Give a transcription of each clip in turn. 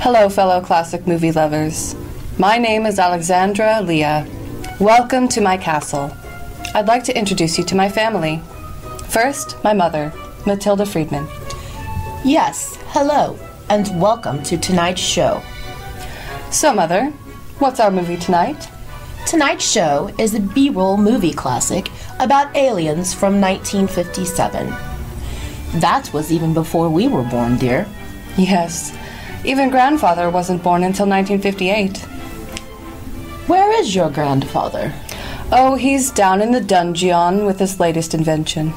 Hello, fellow classic movie lovers. My name is Alexandra Leah. Welcome to my castle. I'd like to introduce you to my family. First, my mother, Matilda Friedman. Yes, hello, and welcome to tonight's show. So, Mother, what's our movie tonight? Tonight's show is a B-roll movie classic about aliens from 1957. That was even before we were born, dear. Yes. Even grandfather wasn't born until 1958. Where is your grandfather? Oh, he's down in the dungeon with his latest invention.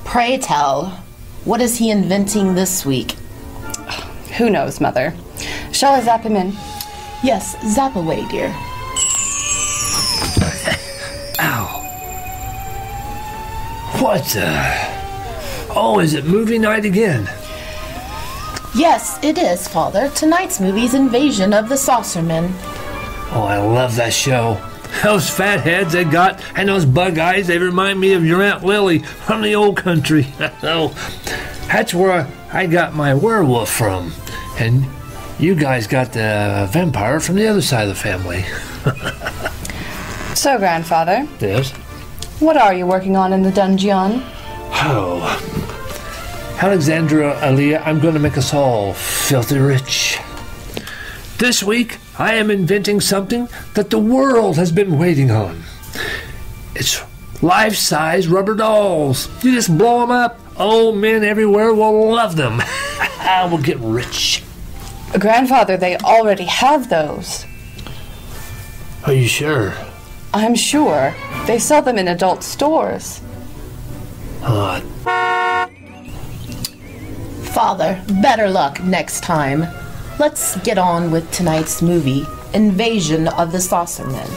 Pray tell, what is he inventing this week? Who knows, Mother? Shall I zap him in? Yes, zap away, dear. Ow. What the... Oh, is it movie night again? Yes, it is, Father. Tonight's movie's Invasion of the Saucermen. Oh, I love that show. Those fat heads they got and those bug eyes, they remind me of your Aunt Lily from the old country. Oh, that's where I got my werewolf from. And you guys got the vampire from the other side of the family. So, Grandfather. Yes? What are you working on in the dungeon? Oh, Alexandra Aliyah, I'm going to make us all filthy rich. This week, I am inventing something that the world has been waiting on. It's life-size rubber dolls. You just blow them up. Old men everywhere will love them. I will get rich. Grandfather, they already have those. Are you sure? I'm sure. They sell them in adult stores. Father, better luck next time. Let's get on with tonight's movie, Invasion of the Saucermen.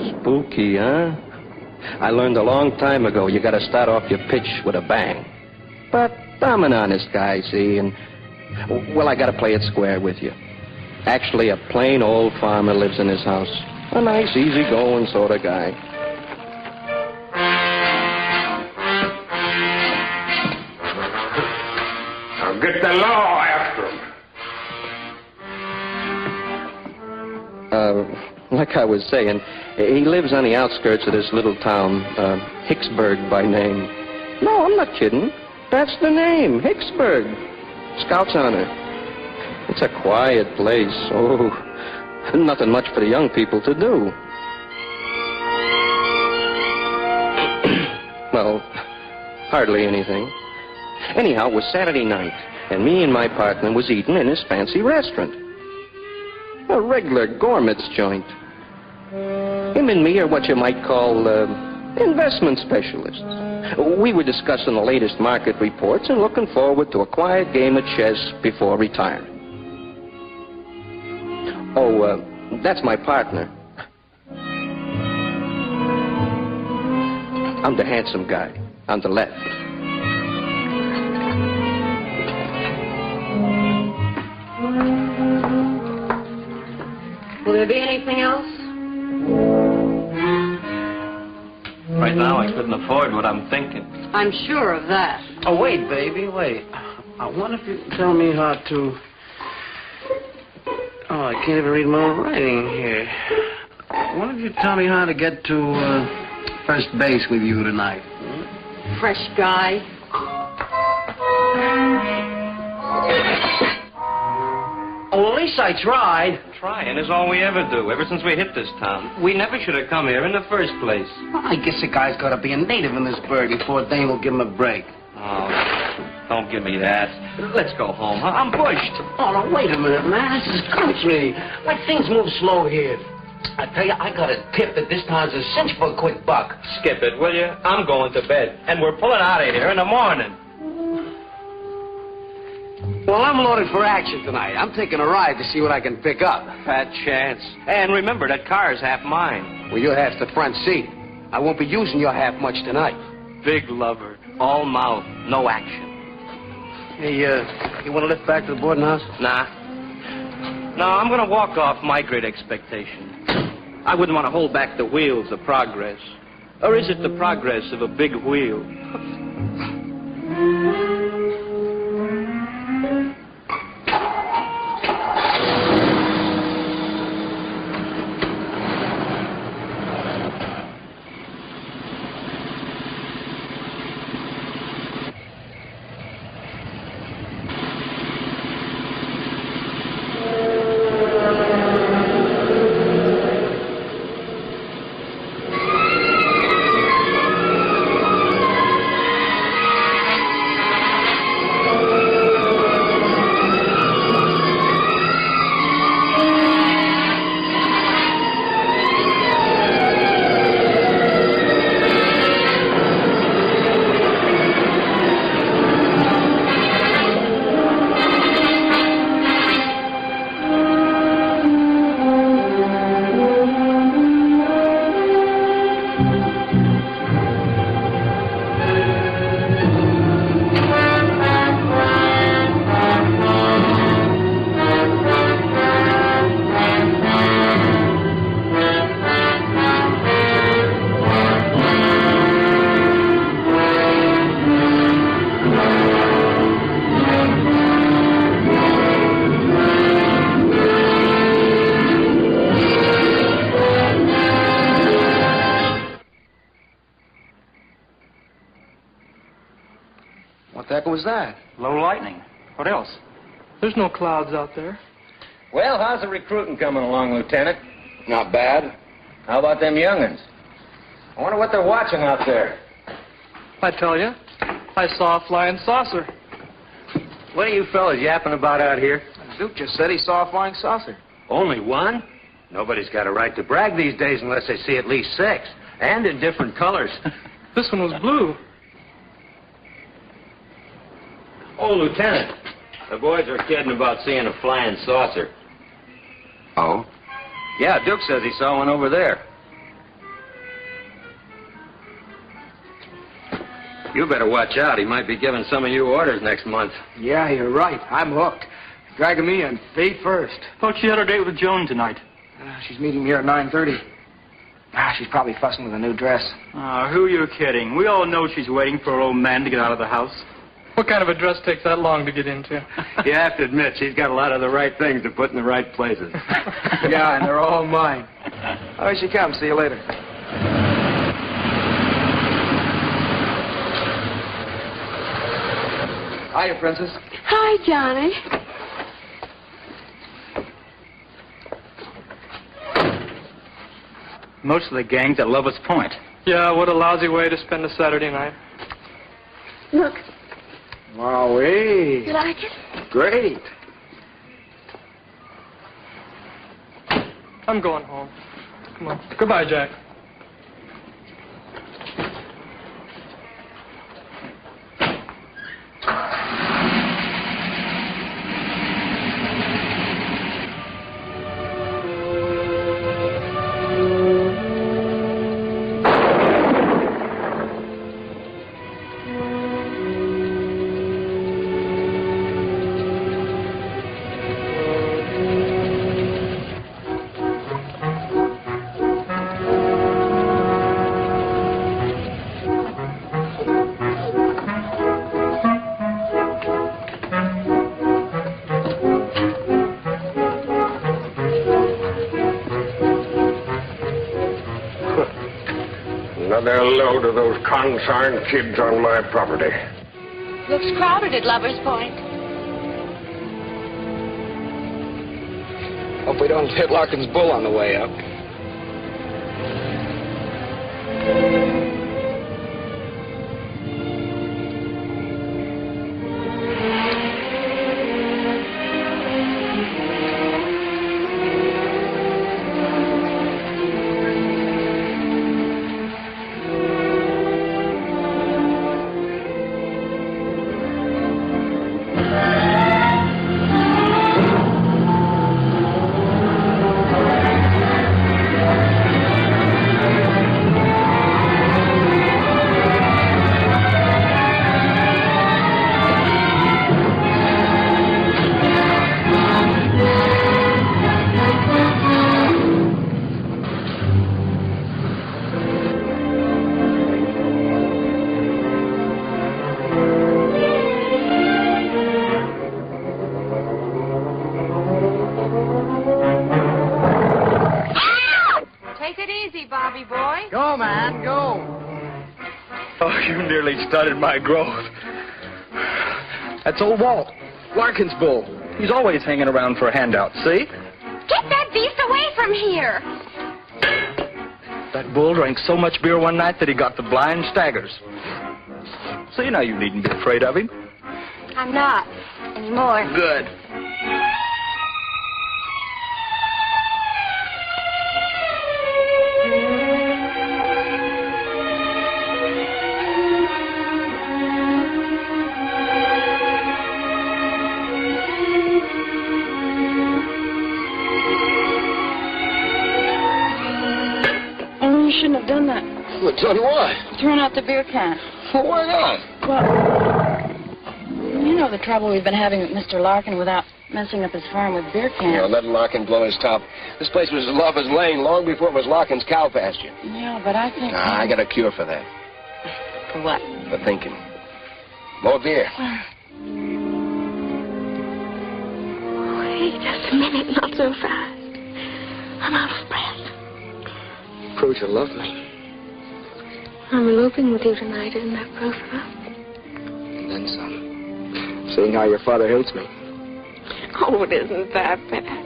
Spooky, huh? I learned a long time ago you gotta start off your pitch with a bang. But I'm an honest guy, see, and... Well, I gotta play it square with you. Actually, a plain old farmer lives in his house. A nice, easy-going sort of guy. Now get the law after him. Like I was saying, he lives on the outskirts of this little town, Hicksburg by name. No, I'm not kidding. That's the name, Hicksburg. Scout's honor. It's a quiet place. Oh, nothing much for the young people to do. Well, hardly anything. Anyhow, it was Saturday night, and me and my partner was eating in his fancy restaurant. A regular gourmet's joint. Him and me are what you might call investment specialists. We were discussing the latest market reports and looking forward to a quiet game of chess before retiring. Oh, that's my partner. I'm the handsome guy on the left. Will there be anything else? Right now, I couldn't afford what I'm thinking. I'm sure of that. Oh, wait, baby, wait. I wonder if you can tell me how to... Oh, I can't even read my own writing here. I wonder if you tell me how to get to first base with you tonight. Fresh guy. Well, at least I tried. Trying is all we ever do, ever since we hit this town. We never should have come here in the first place. Well, I guess a guy's got to be a native in this burg before Dane will give him a break. Oh, don't give me that. Let's go home. I'm pushed. Oh, no, wait a minute, man. This is country. Like, things move slow here. I tell you, I got a tip that this town's a cinch for a quick buck. Skip it, will you? I'm going to bed. And we're pulling out of here in the morning. Well, I'm loaded for action tonight. I'm taking a ride to see what I can pick up. Fat chance. And remember, that car's half mine. Well, your half's the front seat. I won't be using your half much tonight. Big lover. All mouth. No action. Hey, you want to lift back to the boarding house? Nah. No, I'm going to walk off my great expectation. I wouldn't want to hold back the wheels of progress. Or is it the progress of a big wheel? What the heck was that? Low lightning. What else? There's no clouds out there. Well, how's the recruiting coming along, Lieutenant? Not bad. How about them young'uns? I wonder what they're watching out there. I tell you, I saw a flying saucer. What are you fellas yapping about out here? Duke just said he saw a flying saucer. Only one? Nobody's got a right to brag these days unless they see at least 6. And in different colors. This one was blue. Oh, Lieutenant, the boys are kidding about seeing a flying saucer. Oh? Yeah, Duke says he saw one over there. You better watch out. He might be giving some of you orders next month. Yeah, you're right. I'm hooked. Dragging me in feet first. Thought she had her date with Joan tonight. She's meeting me here at 9:30. She's probably fussing with a new dress. Who are you kidding? We all know she's waiting for her old man to get out of the house. What kind of a dress takes that long to get into? You have to admit, she's got a lot of the right things to put in the right places. Yeah, and they're all mine. Oh, here she comes. See you later. Hiya, Princess. Hi, Johnny. Most of the gang's at Lover's Point. Yeah, what a lousy way to spend a Saturday night. Look, Wowee. you like it? Great. I'm going home. Come on. Goodbye, Jack. Another load of those consarn kids on my property. Looks crowded at Lover's Point. Hope we don't hit Larkin's bull on the way up. Started my growth. That's old Walt, Larkin's bull. He's always hanging around for a handout, see? Get that beast away from here! That bull drank so much beer one night that he got the blind staggers. See, now you needn't be afraid of him. I'm not anymore. Good. You shouldn't have done that. Well, done what? Thrown out the beer can. Well, why not? Well, you know the trouble we've been having with Mr. Larkin without messing up his farm with beer cans. Yeah, let Larkin blow his top. This place was Lover's Lane long before it was Larkin's cow pasture. Yeah, but I think... I got a cure for that. For what? For thinking. More beer. Wait just a minute, not so fast. I'm out of breath. Prove you love me. I'm eloping with you tonight, isn't that proof enough? And then some. Seeing how your father hates me. Oh, it isn't that bad.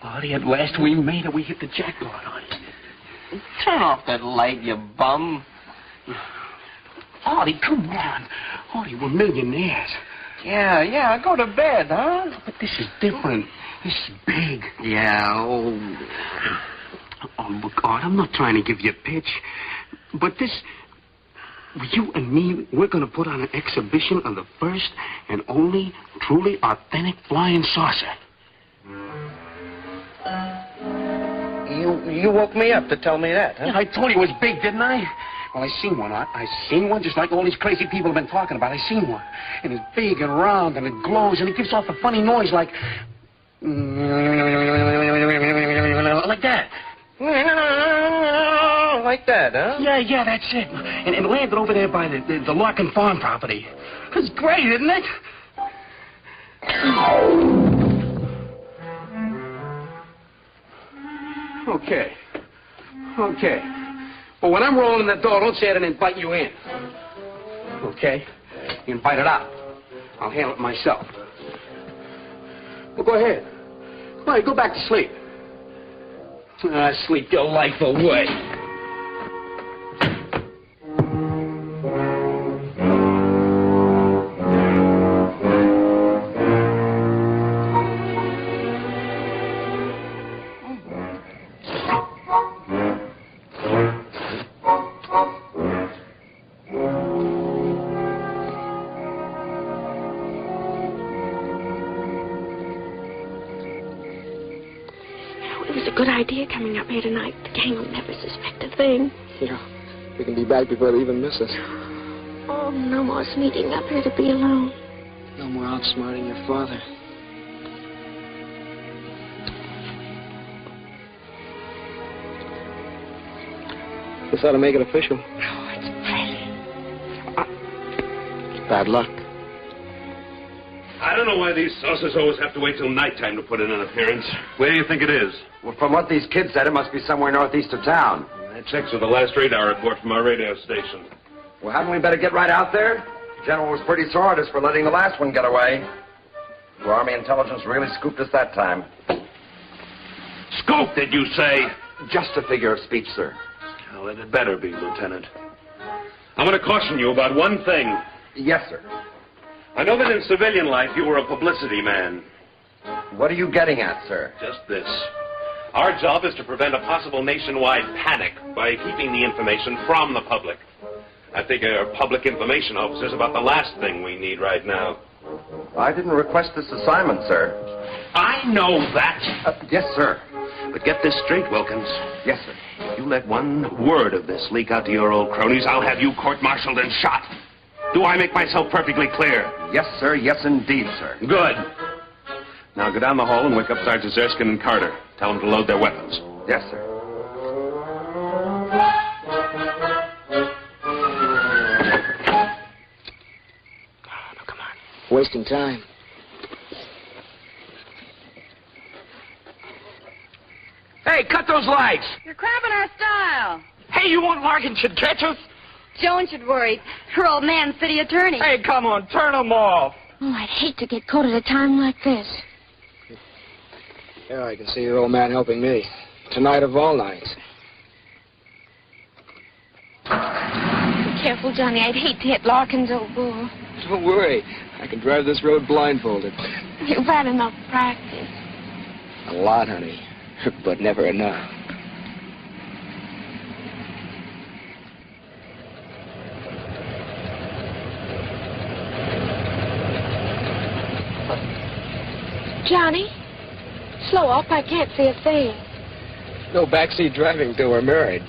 Artie, at last we made it. We hit the jackpot on it. Turn off that light, you bum. Artie, come on. Artie, we're millionaires. Yeah, go to bed, huh? But this is different. This is big. Yeah, Oh, look, Art, I'm not trying to give you a pitch. But this... You and me, we're going to put on an exhibition of the first and only truly authentic flying saucer. You woke me up to tell me that, huh? Yeah, I told you it was big, didn't I? Well, I seen one, Art. I seen one just like all these crazy people have been talking about. I seen one. And it's big and round and it glows and it gives off a funny noise like... like that. Like that, huh? Yeah, that's it. And it landed over there by the Larkin farm property. It's great, isn't it? Okay. But when I'm rolling the door, don't say I didn't invite you in. Okay? You invite it out. I'll handle it myself. Well, go ahead. All right, go back to sleep. Sleep your life away. Good idea coming up here tonight. The gang will never suspect a thing. Yeah, we can be back before they even miss us. Oh, no more sneaking up here to be alone. No more outsmarting your father. This ought to make it official. Oh, it's pretty. Bad luck. I don't know why these saucers always have to wait till nighttime to put in an appearance. Where do you think it is? Well, from what these kids said, it must be somewhere northeast of town. That checks with the last radar report from our radio station. Well, hadn't we better get right out there? The general was pretty sore at us for letting the last one get away. The Army intelligence really scooped us that time. Scoop, did you say? Just a figure of speech, sir. Well, it had better be, Lieutenant. I'm going to caution you about one thing. Yes, sir. I know that in civilian life you were a publicity man. What are you getting at, sir? Just this. Our job is to prevent a possible nationwide panic by keeping the information from the public. I think our public information officer's about the last thing we need right now. I didn't request this assignment, sir. I know that. Yes, sir. But get this straight, Wilkins. Yes, sir. If you let one word of this leak out to your old cronies, I'll have you court-martialed and shot. Do I make myself perfectly clear? Yes, sir. Yes, indeed, sir. Good. Now go down the hall and wake up Sergeants Erskine and Carter. Tell them to load their weapons. Yes, sir. Oh, no, come on. Wasting time. Hey, cut those lights! You're cramping our style. Hey, you want Larkin should catch us? Joan should worry. Her old man's city attorney. Hey, come on, turn them off. Oh, I'd hate to get caught at a time like this. Yeah, I can see your old man helping me. Tonight of all nights. Be careful, Johnny. I'd hate to hit Larkin's old bull. Don't worry. I can drive this road blindfolded. You've had enough practice. A lot, honey. But never enough. Johnny, slow up. I can't see a thing. No backseat driving till we're married.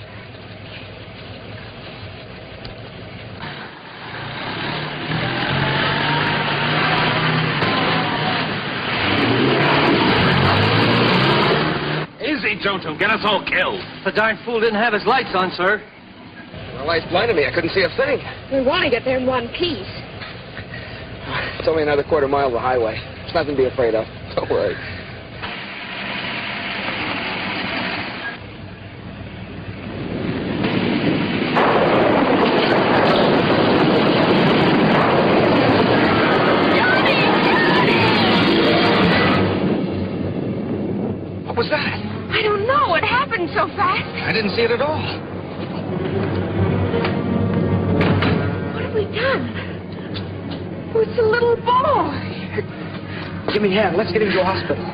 Easy, Jojo. Get us all killed. The darn fool didn't have his lights on, sir. The lights blinded me. I couldn't see a thing. We want to get there in one piece. It's only another quarter mile of the highway. There's nothing to be afraid of. Don't worry. What was that? I don't know. It happened so fast. I didn't see it at all. What have we done? Oh, it's a little boy. Give me a hand. Let's get him to a hospital.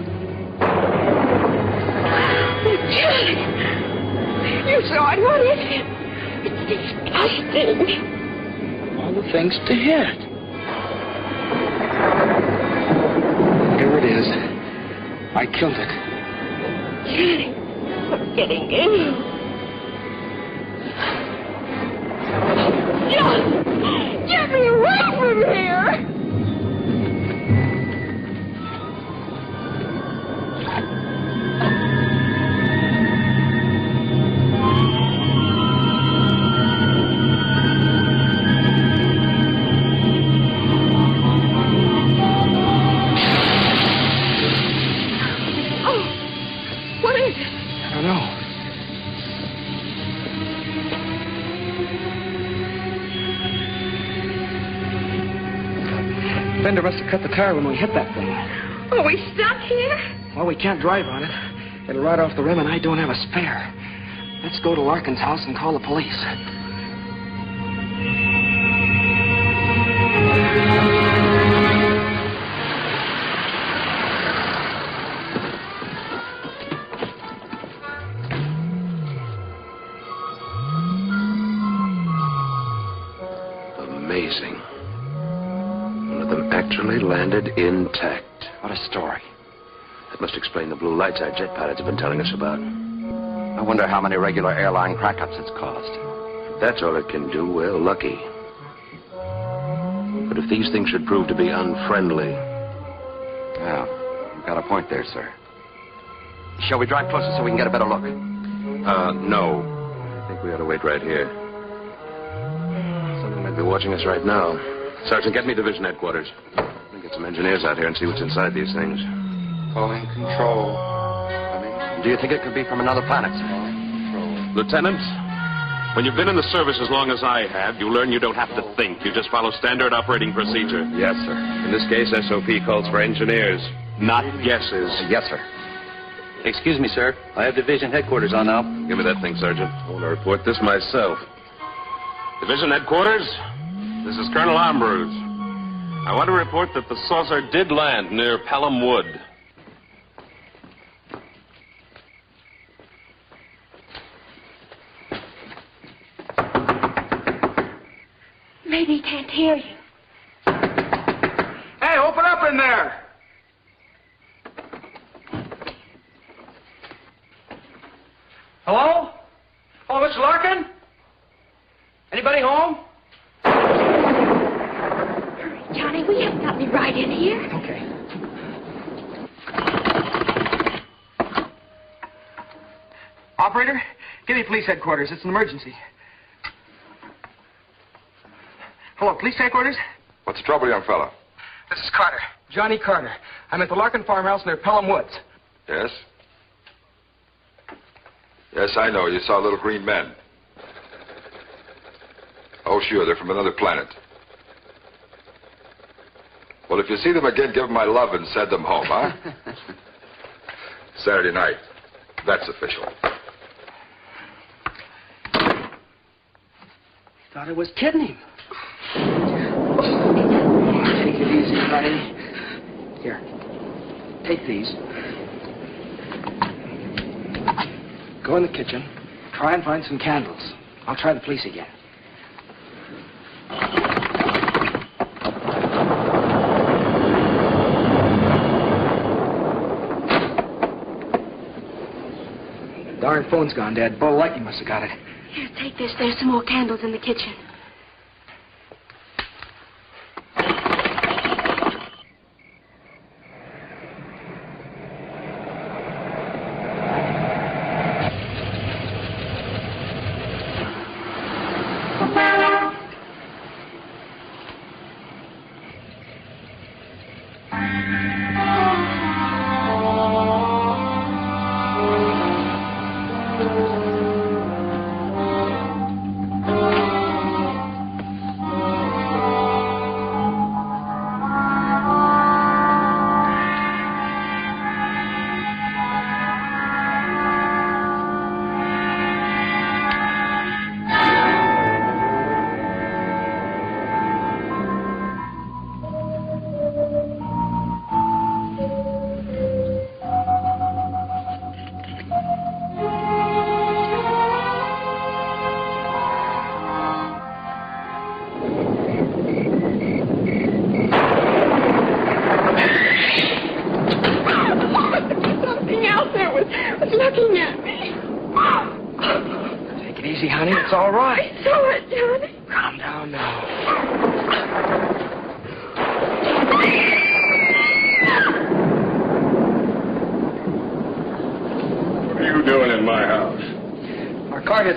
Oh, Johnny. You saw it. What is it? It's disgusting. All the things to hit. Here it is. I killed it. Johnny, I'm getting in. John, get me away from here. Fender must have cut the tire when we hit that thing. Are we stuck here? Well, we can't drive on it. It'll ride off the rim, and I don't have a spare. Let's go to Larkin's house and call the police. Amazing. One of them actually landed intact. What a story. That must explain the blue lights our jet pilots have been telling us about. I wonder how many regular airline crack-ups it's caused. If that's all it can do, we're lucky. But if these things should prove to be unfriendly... Yeah, you've got a point there, sir. Shall we drive closer so we can get a better look? No. I think we ought to wait right here. Something might be watching us right now. Sergeant, get me division headquarters. Let me get some engineers out here and see what's inside these things. Calling control. Do you think it could be from another planet? Lieutenant, when you've been in the service as long as I have, you learn you don't have to think. You just follow standard operating procedure. Yes, sir. In this case, SOP calls for engineers, not guesses. Yes, sir. Excuse me, sir. I have division headquarters on now. Give me that thing, Sergeant. I want to report this myself. Division headquarters, this is Colonel Ambrose. I want to report that the saucer did land near Pelham Wood. Maybe he can't hear you. Hey, open up in there! Hello? Oh, Mr. Larkin? Anybody home? Hurry, Johnny, we haven't got any right in here. Okay. Operator, give me police headquarters. It's an emergency. Hello, police headquarters? What's the trouble, young fella? This is Carter. Johnny Carter. I'm at the Larkin farmhouse near Pelham Woods. Yes? Yes, I know. You saw little green men. Oh, sure. They're from another planet. Well, if you see them again, give them my love and send them home, huh? Saturday night. That's official. Thought I was kidding him. Take it easy, buddy. Here. Take these. Go in the kitchen. Try and find some candles. I'll try the police again. Darn phone's gone dead. Bo Lightning must have got it. Here, take this. There's some more candles in the kitchen.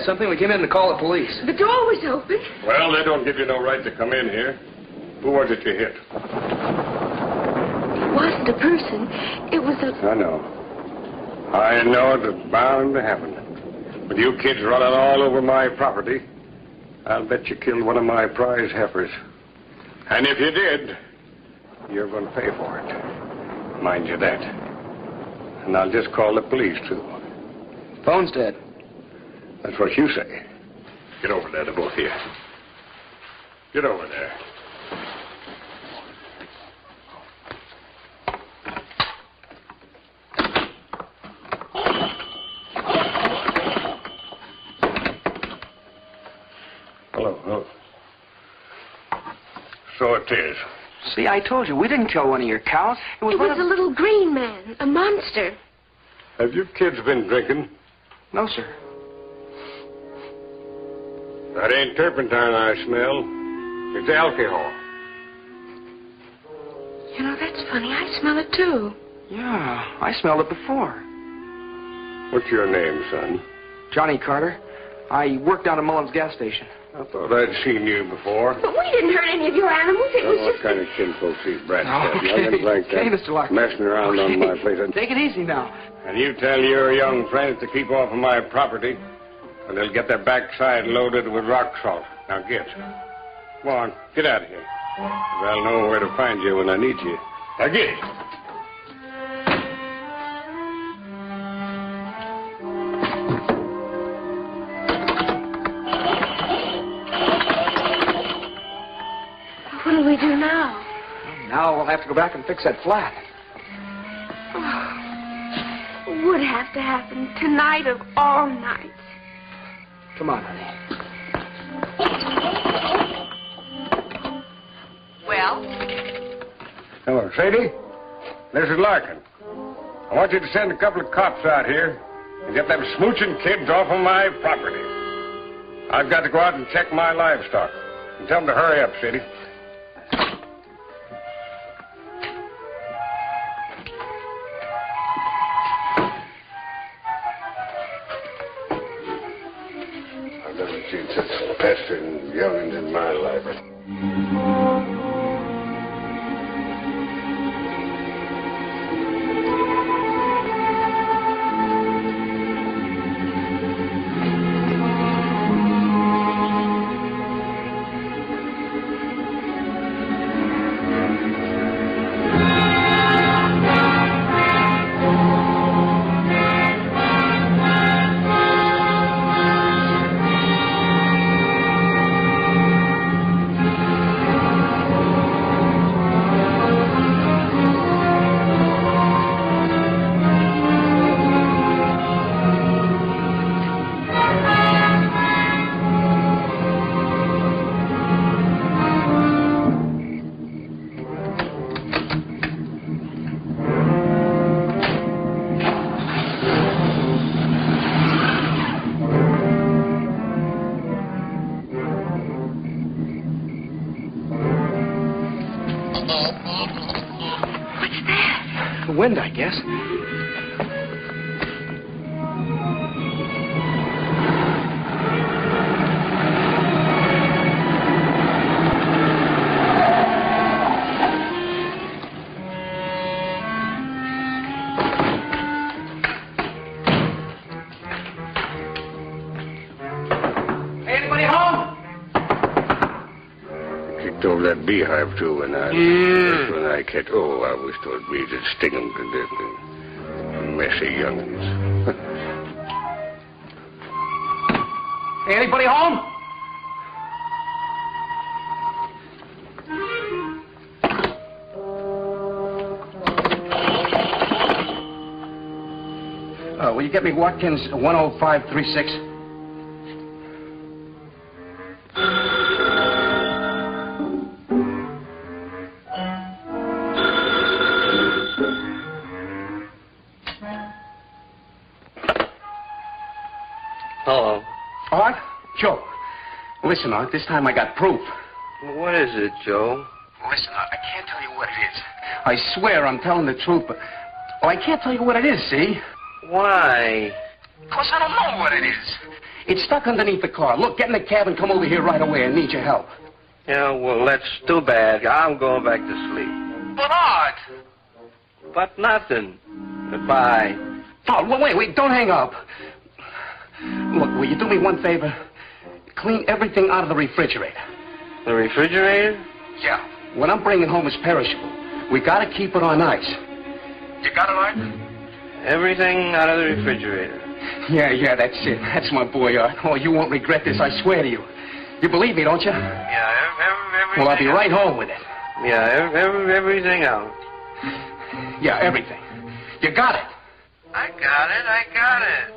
Something, we came in to call the police. The door was open. Well, they don't give you no right to come in here. Who was it you hit? It wasn't a person. It was a... I know. I know it's bound to happen. With you kids running all over my property, I'll bet you killed one of my prize heifers. And if you did, you're going to pay for it. Mind you that. And I'll just call the police, too. Phone's dead. That's what you say. Get over there, the both of you. Get over there. Hello. So it is. See, I told you, we didn't kill one of your cows. It was a little green man, a monster. Have you kids been drinking? No, sir. That ain't turpentine I smell. It's alcohol. You know, that's funny. I smell it, too. Yeah, I smelled it before. What's your name, son? Johnny Carter. I work down at Mullen's gas station. I thought I'd seen you before. But we didn't hurt any of your animals. It was What just... kind of kinfolks these brats have? Okay. Youngins like that, Okay, Mr. Larkin. messing around on my place. Take it easy now. And you tell your young friends to keep off of my property, and they'll get their backside loaded with rock salt. Now get. Come on, get out of here. I'll know where to find you when I need you. Now get. What do we do now? Now we'll have to go back and fix that flat. Oh, would have to happen tonight of all nights. Come on, honey. Well? Hello, Sadie. This is Larkin. I want you to send a couple of cops out here and get them smooching kids off of my property. I've got to go out and check my livestock. And tell them to hurry up, Sadie. I've never seen such pestering young'uns in my life. The wind, I guess. Anybody home? Kicked over that beehive, too, and that's when I catch... Oh, I wish those bees would sting them to death. Messy young'uns. Anybody home? Will you get me Watkins 10536? Hello. Art? Joe. Listen, Art, this time I got proof. What is it, Joe? Listen, Art, I can't tell you what it is. I swear I'm telling the truth, but... Oh, I can't tell you what it is, see? Why? Because I don't know what it is. It's stuck underneath the car. Look, get in the cab and come over here right away. I need your help. Yeah, well, that's too bad. I'm going back to sleep. But, Art! But nothing. Goodbye. Oh, wait, don't hang up. Look, will you do me one favor? Clean everything out of the refrigerator. The refrigerator? Yeah. What I'm bringing home is perishable. We gotta keep it on ice. You got it, Art? Everything out of the refrigerator. Yeah, that's it. That's my boy, Art. Oh, you won't regret this, I swear to you. You believe me, don't you? Yeah, everything. Well, I'll be right home with it. Yeah, everything out. Yeah, everything. You got it. I got it.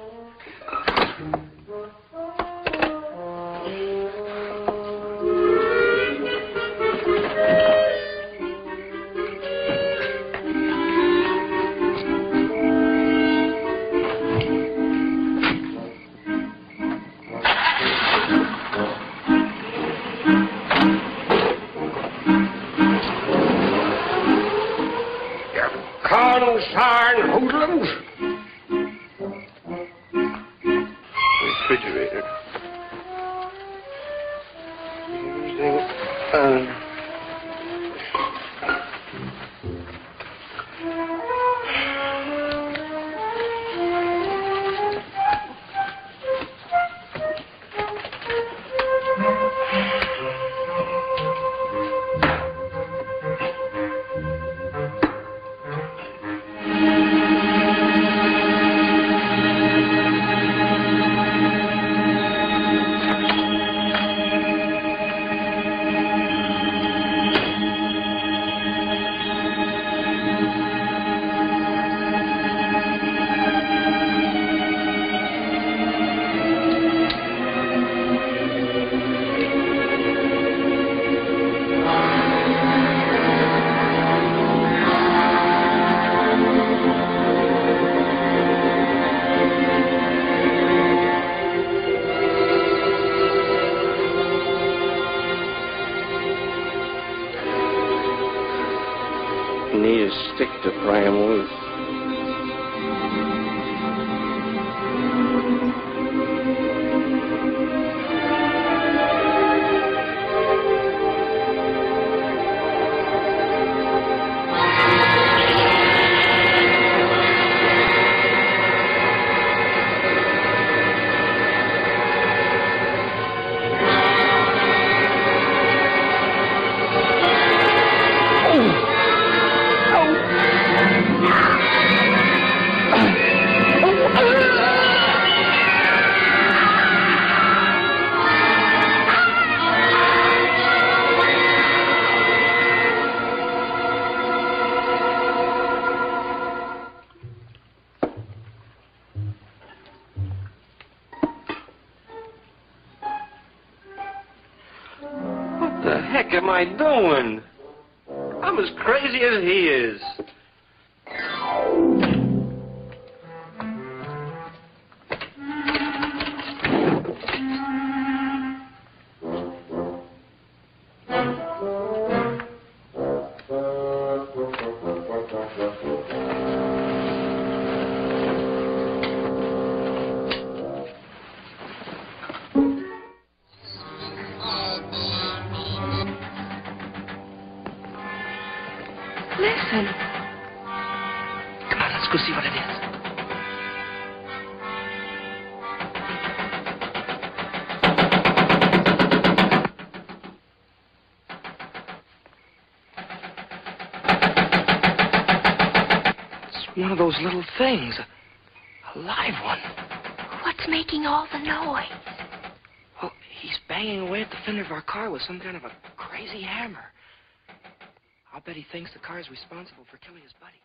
Consarn hoodlums. Refrigerator. Need a stick to pry him loose. What the heck am I doing? I'm as crazy as he is. Listen. Come on, let's go see what it is. It's one of those little things. A live one. What's making all the noise? Well, he's banging away at the fender of our car with some kind of a crazy hammer. I'll bet he thinks the car is responsible for killing his buddy.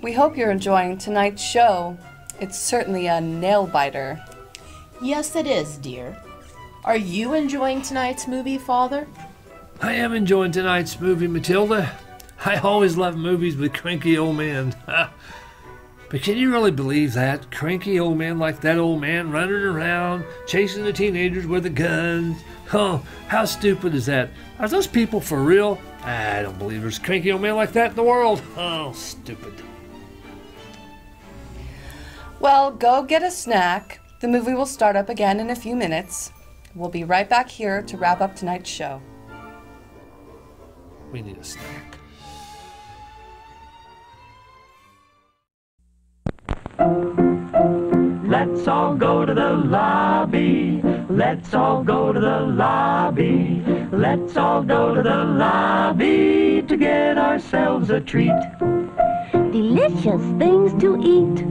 We hope you're enjoying tonight's show. It's certainly a nail-biter. Yes, it is, dear. Are you enjoying tonight's movie, Father? I am enjoying tonight's movie, Matilda. I always love movies with cranky old men. But can you really believe that? Cranky old men like that old man running around, chasing the teenagers with a gun. Oh, how stupid is that? Are those people for real? I don't believe there's cranky old men like that in the world. Oh, stupid. Well, go get a snack. The movie will start up again in a few minutes. We'll be right back here to wrap up tonight's show. We need a snack. Let's all go to the lobby. Let's all go to the lobby. Let's all go to the lobby to get ourselves a treat. Delicious things to eat.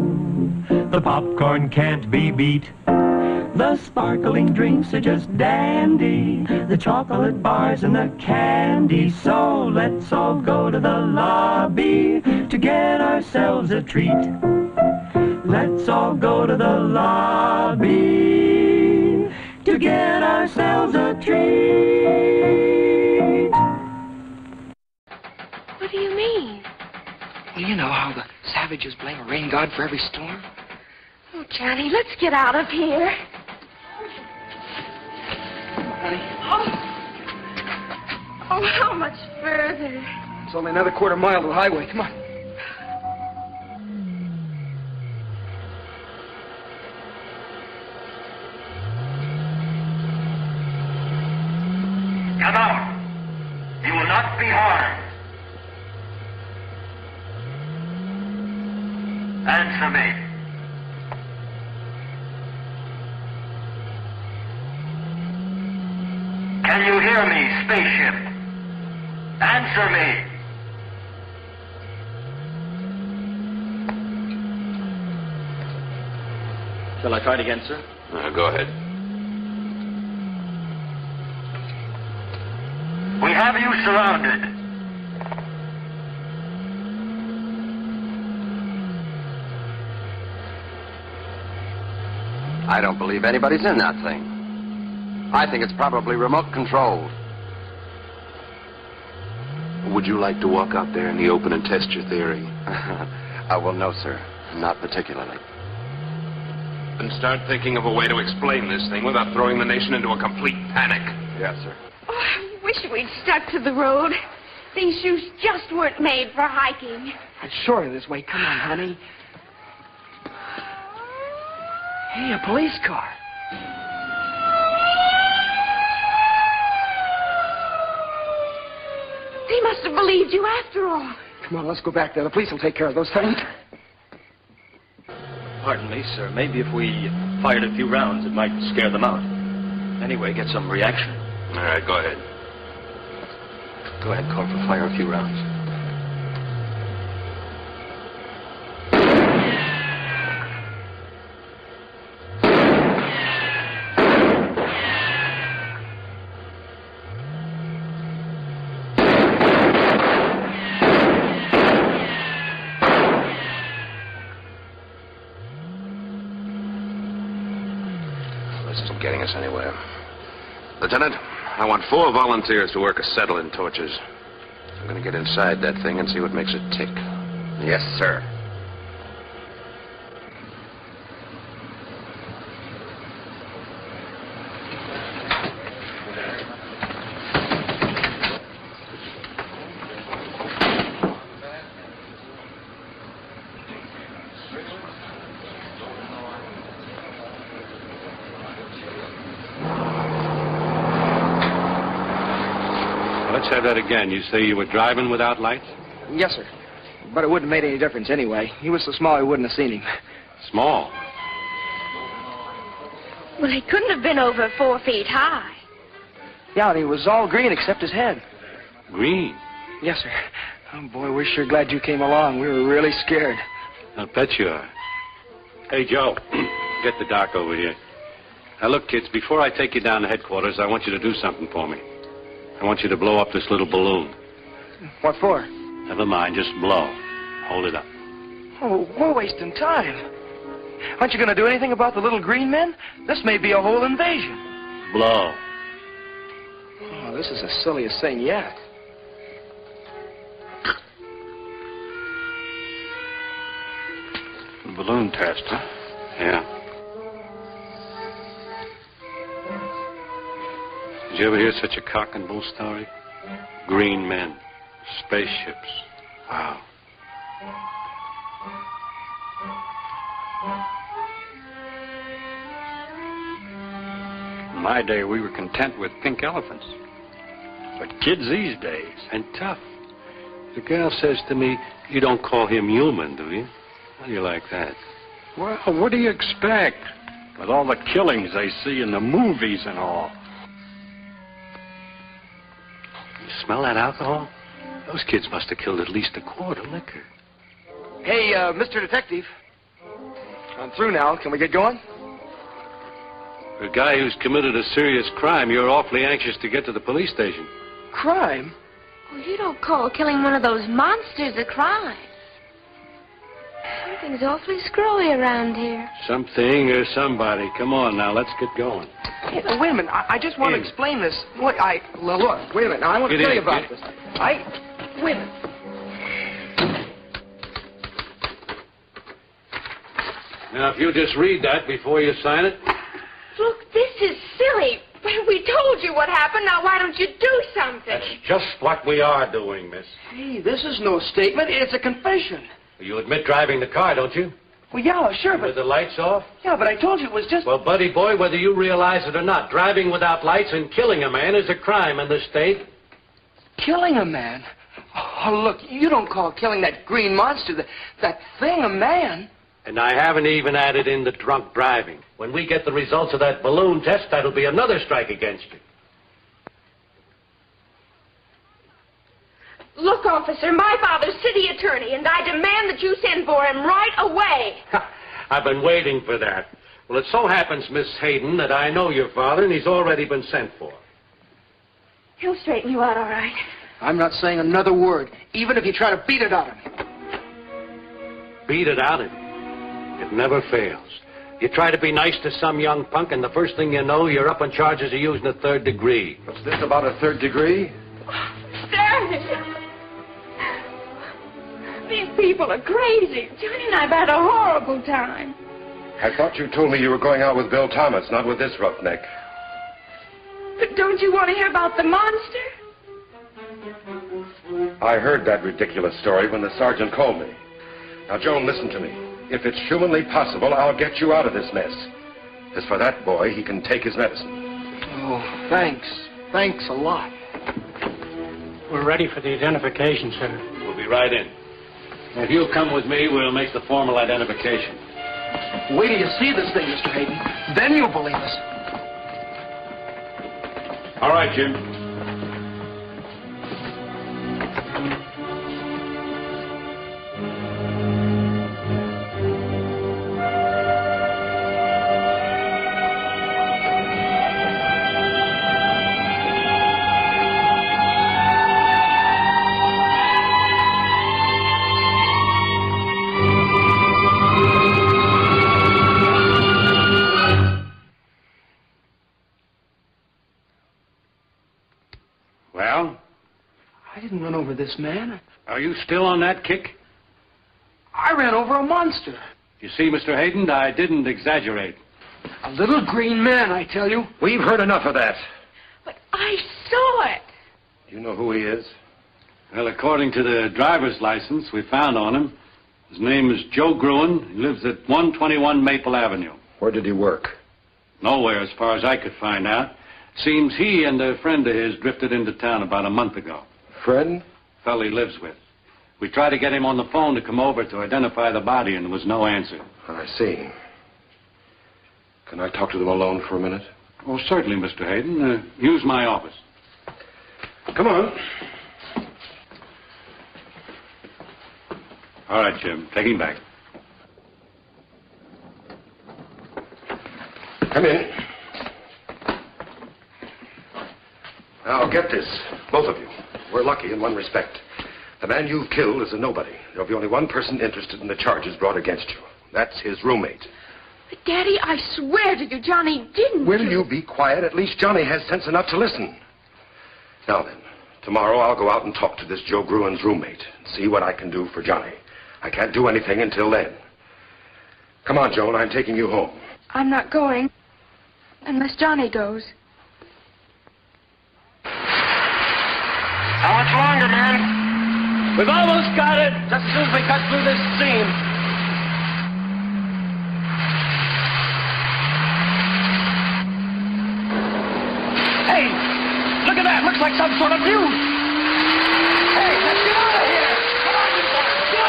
The popcorn can't be beat. The sparkling drinks are just dandy. The chocolate bars and the candy. So let's all go to the lobby to get ourselves a treat. Let's all go to the lobby to get ourselves a treat. What do you mean? Well, you know how the savages blame a rain god for every storm. Oh, Johnny, let's get out of here. Honey? Oh, how much further? It's only another quarter mile to the highway. Come on. not be harmed. Answer me. Can you hear me, spaceship? Answer me. Shall I try it again, sir? Go ahead. We have you surrounded. I don't believe anybody's in that thing. I think it's probably remote controlled. Would you like to walk out there in the open and test your theory? Well, no, sir. Not particularly. Then start thinking of a way to explain this thing without throwing the nation into a complete panic. Yes, sir. Oh, I wish we'd stuck to the road. These shoes just weren't made for hiking. It's shorter this way. Come on, honey. Hey, a police car. They must have believed you after all. Come on, let's go back there. The police will take care of those things. Pardon me, sir. Maybe if we fired a few rounds, it might scare them out. Anyway, get some reaction. All right, go ahead. Go ahead, Corporal. Fire a few rounds. Getting us anywhere. Lieutenant, I want 4 volunteers to work acetylene torches. I'm going to get inside that thing and see what makes it tick. Yes, sir. Let's have that again. You say you were driving without lights? Yes, sir. But it wouldn't have made any difference anyway. He was so small I wouldn't have seen him. Small? Well, he couldn't have been over 4 feet high. Yeah, and he was all green except his head. Green? Yes, sir. Oh, boy, we're sure glad you came along. We were really scared. I'll bet you are. Hey, Joe, get the doc over here. Now, look, kids, before I take you down to headquarters, I want you to do something for me. I want you to blow up this little balloon. What for? Never mind, just blow. Hold it up. Oh, we're wasting time. Aren't you going to do anything about the little green men? This may be a whole invasion. Blow. Oh, this is the silliest thing yet. Balloon test, huh? Yeah. Did you ever hear such a cock and bull story? Green men, spaceships. Wow. In my day, we were content with pink elephants. But kids these days... And tough. The girl says to me, you don't call him human, do you? How do you like that? Well, what do you expect? With all the killings they see in the movies and all. You smell that alcohol? Those kids must have killed at least a quart of liquor. Hey, Mr. Detective. I'm through now. Can we get going? For a guy who's committed a serious crime, you're awfully anxious to get to the police station. Crime? Well, you don't call killing one of those monsters a crime. Something's awfully screwy around here. Something or somebody. Come on now, let's get going. Hey, wait a minute. I just want to explain this. Look, look, wait a minute. Now, I want to tell you about this. Wait a minute. Now, if you just read that before you sign it. Look, this is silly. We told you what happened. Now, why don't you do something? That's just what we are doing, miss. Hey, this is no statement. It's a confession. You admit driving the car, don't you? Well, yeah, sure, but... With the lights off? Yeah, but I told you it was just... Well, buddy boy, whether you realize it or not, driving without lights and killing a man is a crime in this state. Killing a man? Oh, look, you don't call killing that green monster, that thing, a man. And I haven't even added in the drunk driving. When we get the results of that balloon test, that'll be another strike against you. Look, officer, my father's city attorney, and I demand that you send for him right away. I've been waiting for that. Well, it so happens, Miss Hayden, that I know your father, and he's already been sent for. He'll straighten you out all right. I'm not saying another word, even if you try to beat it out of me. Beat it out of you? It never fails. You try to be nice to some young punk, and the first thing you know, you're up on charges of using a third degree. What's this about a third degree? Stanley! These people are crazy. Johnny and I have had a horrible time. I thought you told me you were going out with Bill Thomas, not with this roughneck. But don't you want to hear about the monster? I heard that ridiculous story when the sergeant called me. Now, Joan, listen to me. If it's humanly possible, I'll get you out of this mess. As for that boy, he can take his medicine. Oh, thanks. Thanks a lot. We're ready for the identification, sir. We'll be right in. If you'll come with me, we'll make the formal identification. Wait till you see this thing, Mr. Hayden. Then you'll believe us. All right, Jim. This man. Are you still on that kick? I ran over a monster. You see, Mr. Hayden, I didn't exaggerate. A little green man, I tell you. We've heard enough of that. But I saw it. Do you know who he is? Well, according to the driver's license we found on him, his name is Joe Gruen. He lives at 121 Maple Avenue. Where did he work? Nowhere, as far as I could find out. Seems he and a friend of his drifted into town about a month ago. Friend? Fellow he lives with. We tried to get him on the phone to come over to identify the body, and there was no answer. I see. Can I talk to them alone for a minute? Oh, certainly, Mr. Hayden. Use my office. Come on. All right, Jim. Take him back. Come in. Now, get this, both of you. We're lucky in one respect. The man you've killed is a nobody. There'll be only one person interested in the charges brought against you. That's his roommate. But, Daddy, I swear to you, Johnny didn't. Will you be quiet? At least Johnny has sense enough to listen. Now then, tomorrow I'll go out and talk to this Joe Gruen's roommate and see what I can do for Johnny. I can't do anything until then. Come on, Joan, I'm taking you home. I'm not going unless Johnny goes. How much longer, man? We've almost got it. Just as soon as we cut through this seam. Hey, look at that. Looks like some sort of fuse. Hey, let's get out of here. Come on, you boys. Go!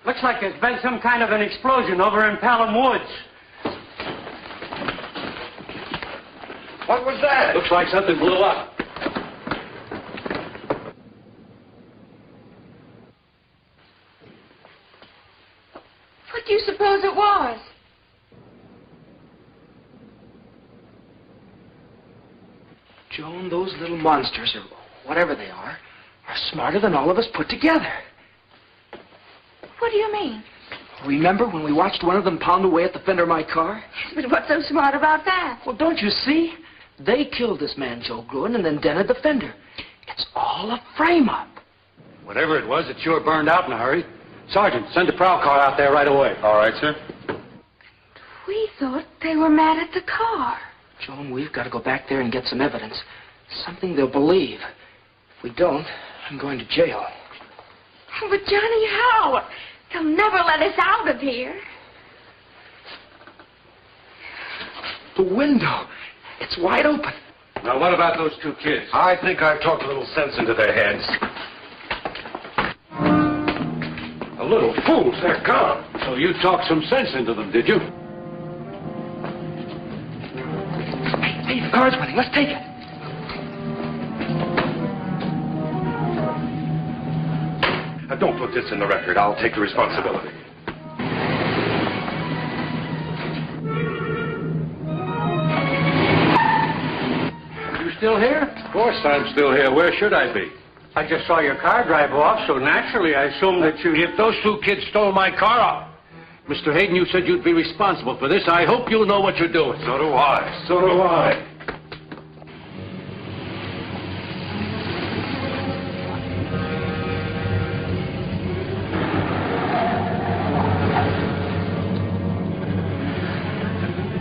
Looks like there's been some kind of an explosion over in Pelham Woods. What was that? Looks like something blew up. What do you suppose it was? Joan, those little monsters, or whatever they are smarter than all of us put together. What do you mean? Remember when we watched one of them pound away at the fender of my car? But what's so smart about that? Well, don't you see? They killed this man, Joe Gruen, and then dented the fender. It's all a frame-up. Whatever it was, it sure burned out in a hurry. Sergeant, send a prowl car out there right away. All right, sir. We thought they were mad at the car. Joan, we've got to go back there and get some evidence. Something they'll believe. If we don't, I'm going to jail. But Johnny, how? They'll never let us out of here. The window. It's wide open. Now, what about those two kids? I think I've talked a little sense into their heads. The little fools, they're gone. So you talked some sense into them, did you? Hey, the car's running. Let's take it. Now, don't put this in the record. I'll take the responsibility. Still here? Of course I'm still here. Where should I be? I just saw your car drive off, so naturally I assumed that you... If those two kids stole my car off. Mr. Hayden, you said you'd be responsible for this. I hope you know what you're doing. So do I. So do I.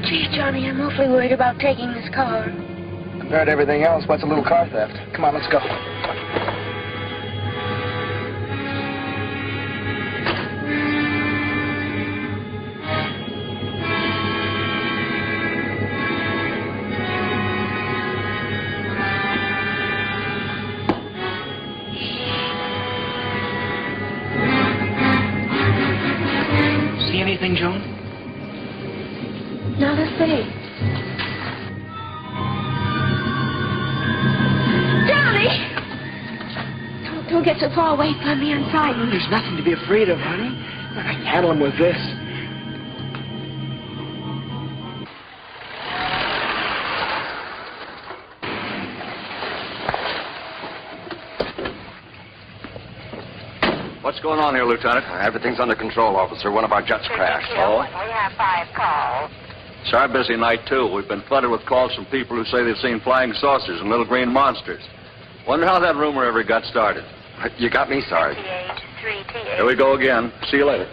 Gee, Johnny, I'm awfully worried about taking this car. Compared to everything else, what's a little car theft? Come on, let's go. See anything, Joan? Not a thing. Don't get so far away from me. I'm frightened. There's nothing to be afraid of, honey. I can handle him with this. What's going on here, Lieutenant? Everything's under control, officer. One of our jets crashed. Oh? We have 5 calls. It's our busy night, too. We've been flooded with calls from people who say they've seen flying saucers and little green monsters. Wonder how that rumor ever got started. You got me, Sarge. Here we go again. See you later.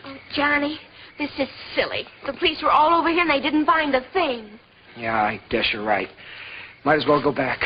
Oh, Johnny, this is silly. The police were all over here and they didn't find a thing. Yeah, I guess you're right. Might as well go back.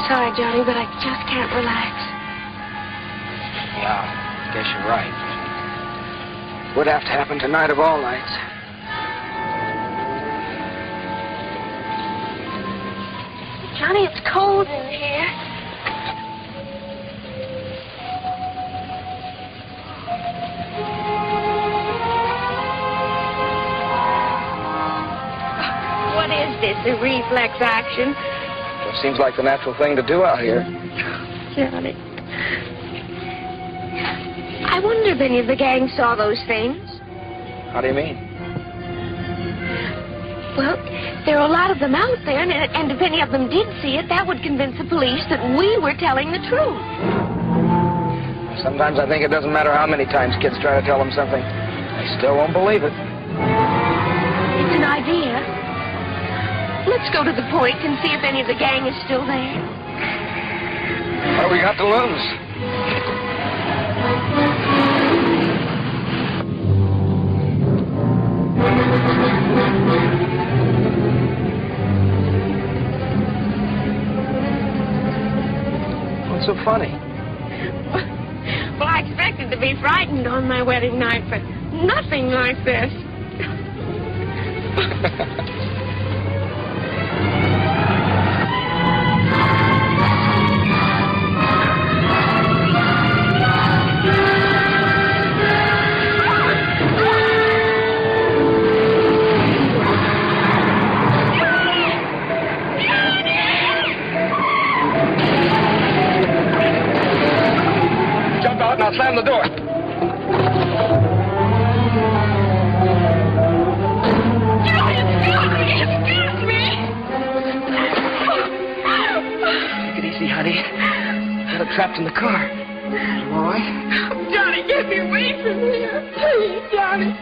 Sorry, Johnny, but I just can't relax. Yeah, I guess you're right. Would have to happen tonight of all nights. Johnny, it's cold in here. What is this, a reflex action? It seems like the natural thing to do out here. Johnny. I wonder if any of the gang saw those things. How do you mean? Well, there are a lot of them out there, and if any of them did see it, that would convince the police that we were telling the truth. Sometimes I think it doesn't matter how many times kids try to tell them something. They still won't believe it. It's an idea. Let's go to the point and see if any of the gang is still there. What do we got to lose? What's so funny? Well, I expected to be frightened on my wedding night, but nothing like this. I'll slam the door. Excuse me! Take it easy, honey. Got her trapped in the car. All right? Johnny, get me away from here. Please, Johnny.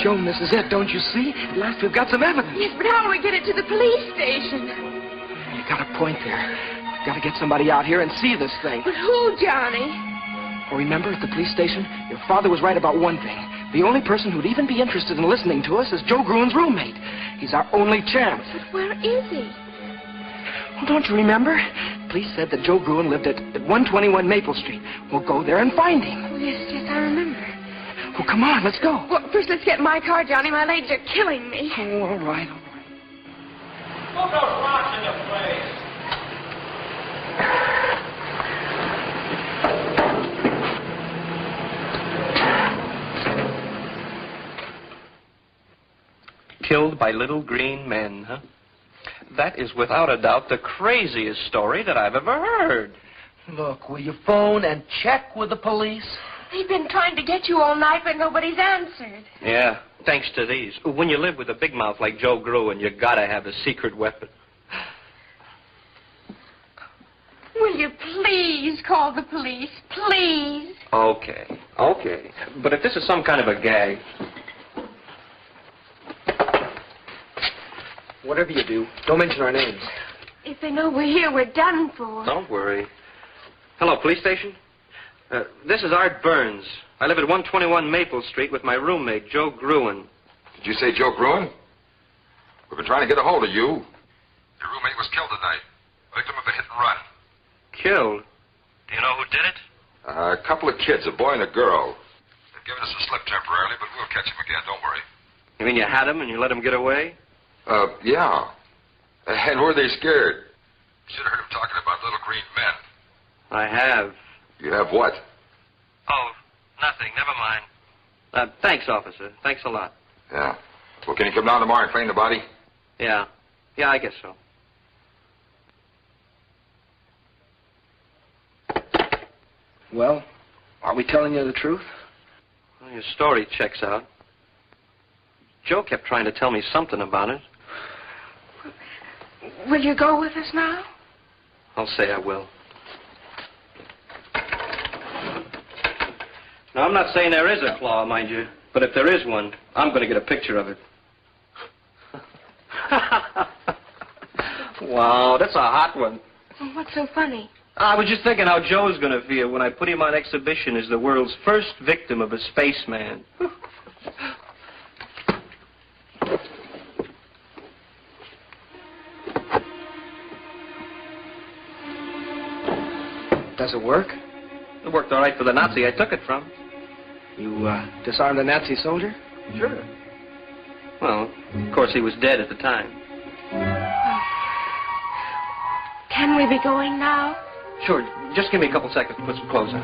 Joan, this is it, don't you see? At last we've got some evidence. Yes, but how do we get it to the police station? You got a point there. Got to get somebody out here and see this thing. But who, Johnny? Well, remember, at the police station, your father was right about one thing. The only person who'd even be interested in listening to us is Joe Gruen's roommate. He's our only chance. But where is he? Well, don't you remember? Police said that Joe Gruen lived at 121 Maple Street. We'll go there and find him. Oh, yes, I remember. Well, come on, let's go. Well, first let's get in my car, Johnny. My legs are killing me. Oh, all right. Move those rocks in your place. Killed by little green men, huh? That is without a doubt the craziest story that I've ever heard. Look, will you phone and check with the police? They've been trying to get you all night, but nobody's answered. Yeah, thanks to these. When you live with a big mouth like Joe Gruen, you gotta have a secret weapon. Will you please call the police? Please. Okay. But if this is some kind of a gag... Whatever you do, don't mention our names. If they know we're here, we're done for. Don't worry. Hello, police station? This is Art Burns. I live at 121 Maple Street with my roommate, Joe Gruen. Did you say Joe Gruen? We've been trying to get a hold of you. Your roommate was killed tonight. Victim of a hit and run. Killed? Do you know who did it? A couple of kids, a boy and a girl. They've given us a slip temporarily, but we'll catch them again, don't worry. You mean you had him and you let him get away? Yeah. And were they scared? Should have heard him talking about little green men. I have. You have what? Oh, nothing. Never mind. Thanks, officer. Thanks a lot. Yeah. Well, can you come down tomorrow and clean the body? Yeah. Yeah, I guess so. Well, are we telling you the truth? Well, your story checks out. Joe kept trying to tell me something about it. Will you go with us now? I'll say I will. Now, I'm not saying there is a claw, mind you, but if there is one, I'm going to get a picture of it. Wow, that's a hot one. Well, what's so funny? I was just thinking how Joe's going to feel when I put him on exhibition as the world's first victim of a spaceman. Does it work? It worked all right for the Nazi I took it from. You, disarmed the Nazi soldier? Sure. Well, of course, he was dead at the time. Can we be going now? Sure. Just give me a couple seconds to put some clothes on.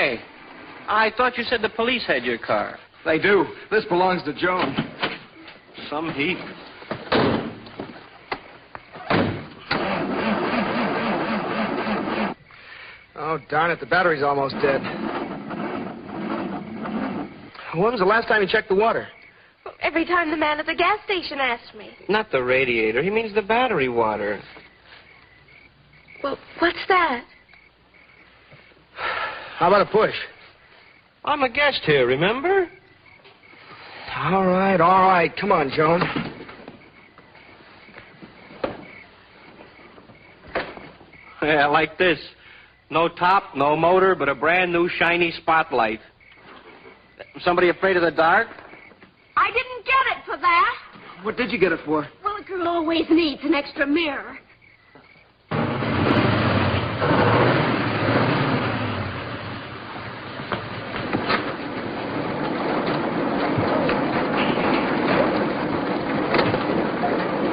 Hey, I thought you said the police had your car. they do. This belongs to Joan. Some heat. Oh, darn it, the battery's almost dead. When was the last time you checked the water? Every time the man at the gas station asks me. Not the radiator. He means the battery water. Well, what's that? How about a push? I'm a guest here, remember? All right. Come on, Joan. Yeah, like this. No top, no motor, but a brand new shiny spotlight. Somebody afraid of the dark? I didn't get it for that. What did you get it for? Well, a girl always needs an extra mirror.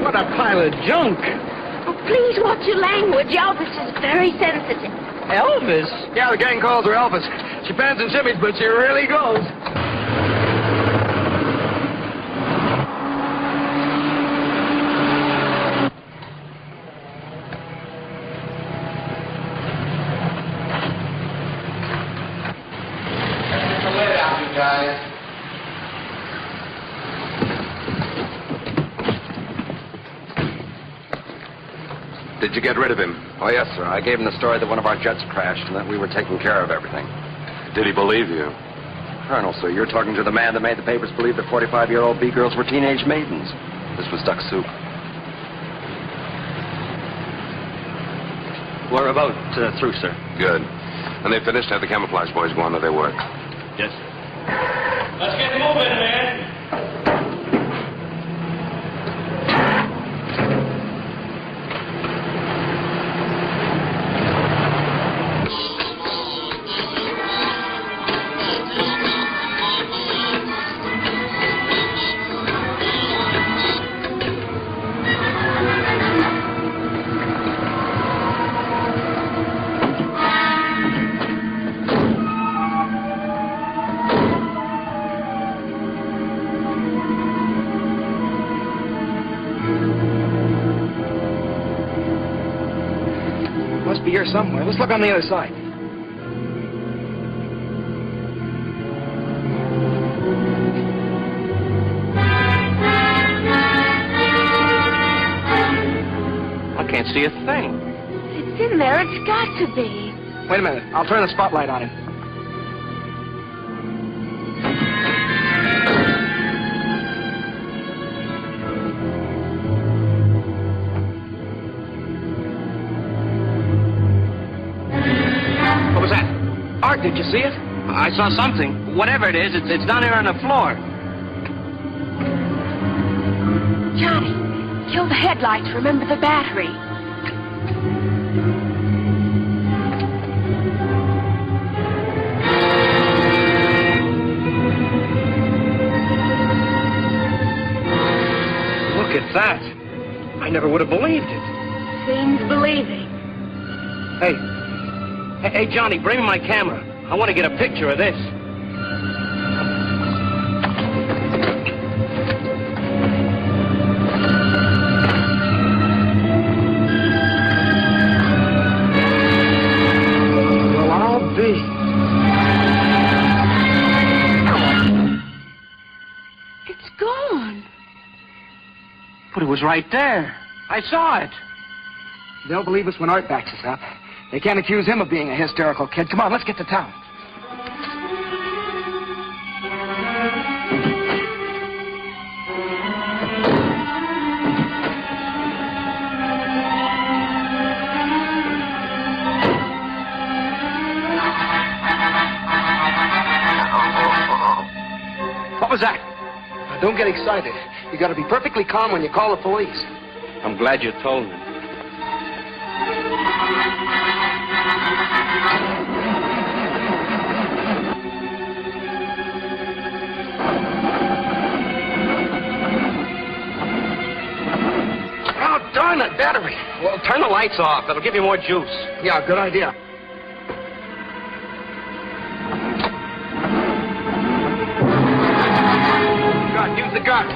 What a pile of junk. Oh, please watch your language. Elvis is very sensitive. Elvis? Yeah, the gang calls her Elvis. She pans and shimmies, but she really goes. Did you get rid of him? Oh, yes, sir. I gave him the story that one of our jets crashed and that we were taking care of everything. Did he believe you? Colonel, sir, you're talking to the man that made the papers believe that 45-year-old B-girls were teenage maidens. This was duck soup. We're about through, sir. Good. When they finished, have the camouflage boys go on to their work. Yes, sir. Let's get moving, man. Must be here somewhere. Let's look on the other side. I can't see a thing. It's in there. It's got to be. Wait a minute. I'll turn the spotlight on him. What was that? Art, did you see it? I saw something. Whatever it is, it's down here on the floor. Johnny, kill the headlights. Remember the battery. Look at that. I never would have believed it. Seems believing. Hey, Johnny, bring me my camera. I want to get a picture of this. Well, I'll be. It's gone. But it was right there. I saw it. They'll believe us when Art backs us up. They can't accuse him of being a hysterical kid. Come on, let's get to town. What was that? Now, don't get excited. You got to be perfectly calm when you call the police. I'm glad you told me. Oh, darn that battery. Well, turn the lights off. That'll give you more juice. Yeah, good idea. the gun.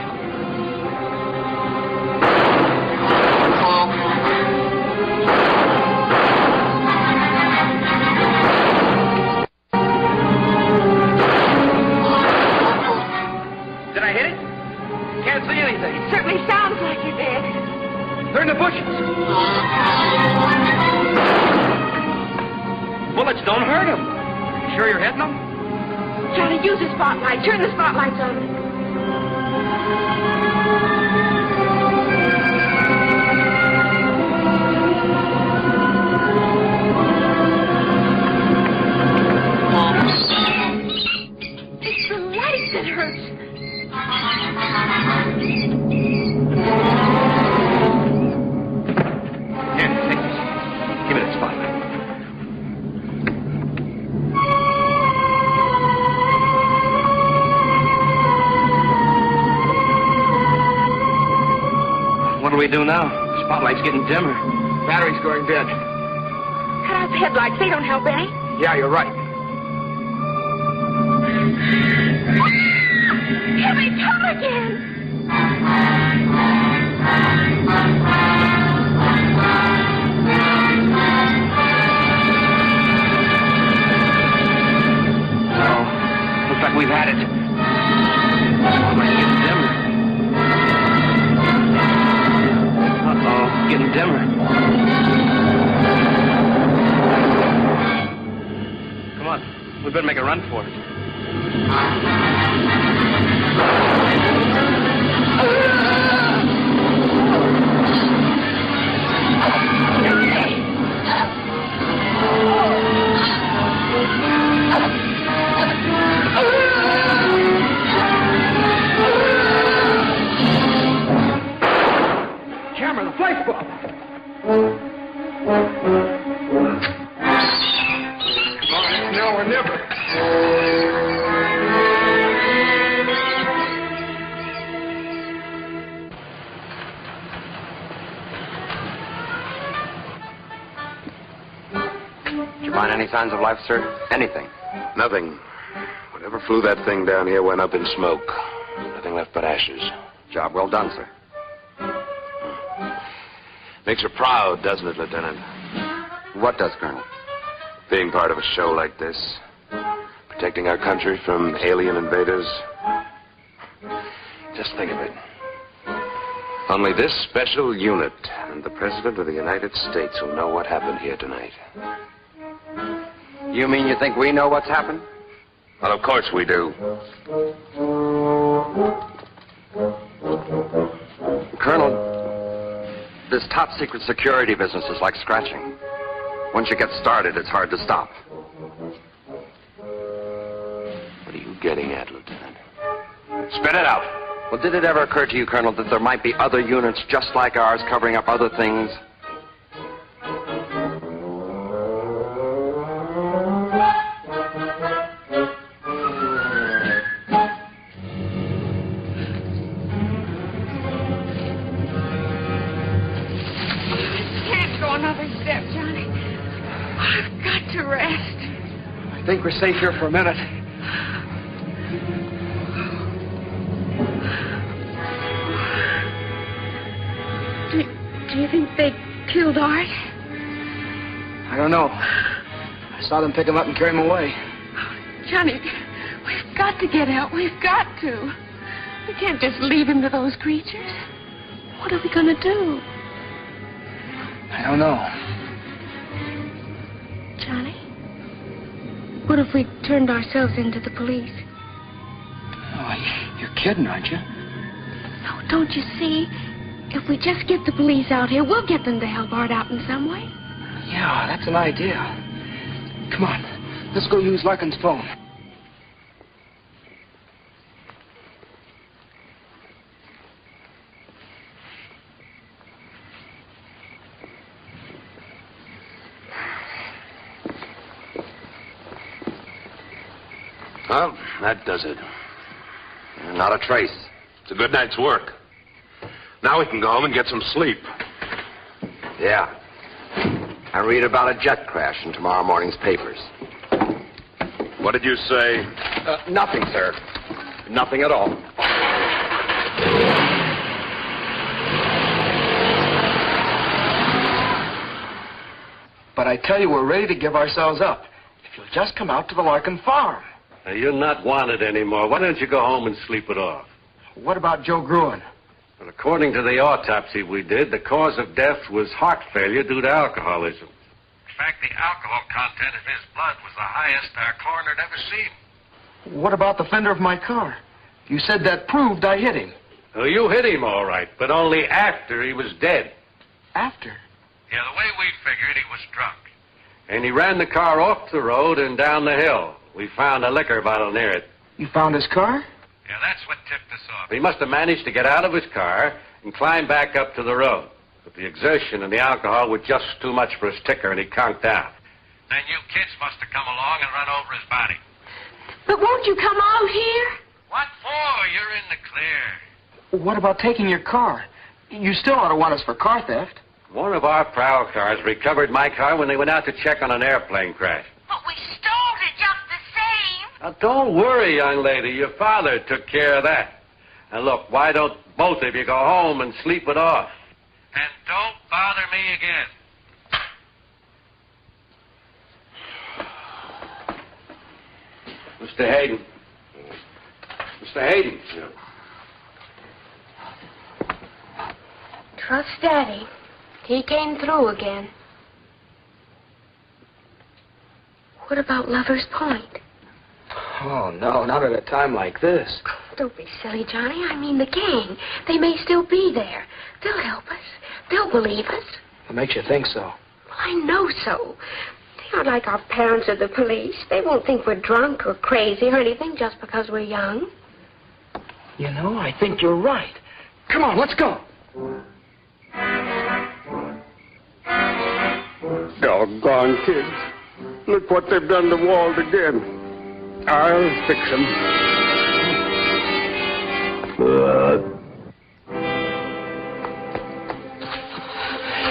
Did I hit it? Can't see anything. It certainly sounds like you did. They're in the bushes. Bullets don't hurt him. You sure you're hitting them? Johnny, use the spotlight. Turn the spotlights on. It's the light that hurts. Here, take this. Give me that spotlight. What do we do now? The spotlight's getting dimmer. Battery's going dead. Cut out the headlights. They don't help any. Yeah, you're right. Here they come again. Oh, looks like we've had it. Spotlight's getting dimmer. Uh-oh, getting dimmer. Come on, we better make a run for it. Camera, the flash bulb. Come on, it's now or never. Did you find any signs of life, sir? Anything? Nothing. Whatever flew that thing down here went up in smoke. Nothing left but ashes. Job well done, sir. Makes her proud, doesn't it, Lieutenant? What does, Colonel? Being part of a show like this. Protecting our country from alien invaders. Just think of it. Only this special unit and the President of the United States will know what happened here tonight. You mean you think we know what's happened? Well, of course we do. Colonel, this top secret security business is like scratching. Once you get started, it's hard to stop. What are you getting at, Lieutenant? Spit it out. Well, did it ever occur to you, Colonel, that there might be other units just like ours covering up other things? Can't go another step, Johnny. I've got to rest. I think we're safe here for a minute. Do you think they killed Art? I don't know. I saw them pick him up and carry him away. Johnny, we've got to get out. We've got to. We can't just leave him to those creatures. What are we going to do? I don't know. Johnny? What if we turned ourselves into the police? Oh, you're kidding, aren't you? No, don't you see? If we just get the police out here, we'll get them to help Art out in some way. Yeah, that's an idea. Come on, let's go use Larkin's phone. Well, that does it. Not a trace. It's a good night's work. Now we can go home and get some sleep. Yeah. I read about a jet crash in tomorrow morning's papers. What did you say? Nothing, sir. Nothing at all. But I tell you, we're ready to give ourselves up. If you'll just come out to the Larkin farm. Now, you're not wanted anymore. Why don't you go home and sleep it off? What about Joe Gruen? Well, according to the autopsy we did, the cause of death was heart failure due to alcoholism. In fact, the alcohol content in his blood was the highest our coroner had ever seen. What about the fender of my car? You said that proved I hit him. Well, you hit him all right, but only after he was dead. After? Yeah, the way we figured, he was drunk. And he ran the car off the road and down the hill. We found a liquor bottle near it. You found his car? Yeah, that's what tipped us off. He must have managed to get out of his car and climb back up to the road. But the exertion and the alcohol were just too much for his ticker, and he conked out. Then you kids must have come along and run over his body. But won't you come out here? What for? You're in the clear. What about taking your car? You still ought to want us for car theft. One of our prowl cars recovered my car when they went out to check on an airplane crash. But we stole it just the same. Now, don't worry, young lady. Your father took care of that. And look, why don't both of you go home and sleep it off? And don't bother me again. Mr. Hayden. Mr. Hayden. Trust Daddy. He came through again. What about Lover's Point? Oh, no, not at a time like this. Don't be silly, Johnny. I mean the gang. They may still be there. They'll help us. They'll believe us. What makes you think so? Well, I know so. They aren't like our parents or the police. They won't think we're drunk or crazy or anything just because we're young. You know, I think you're right. Come on, let's go. Doggone kids. Look what they've done to Walt again. I'll fix them.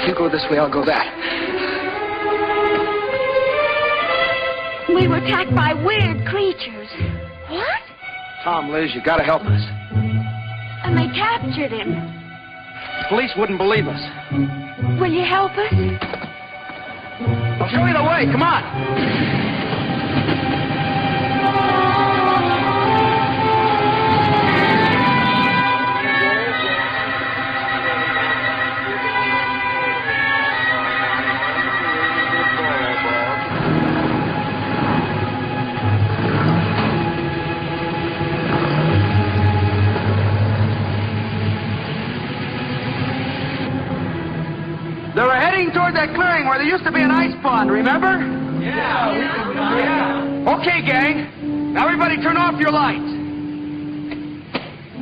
You go this way, I'll go that. We were attacked by weird creatures. What? Tom, Liz, you gotta help us. And they captured him. The police wouldn't believe us. Will you help us? I'll show you the way. Come on. They were heading toward that clearing where there used to be an ice pond, remember? Yeah. Okay, gang. Now everybody turn off your lights.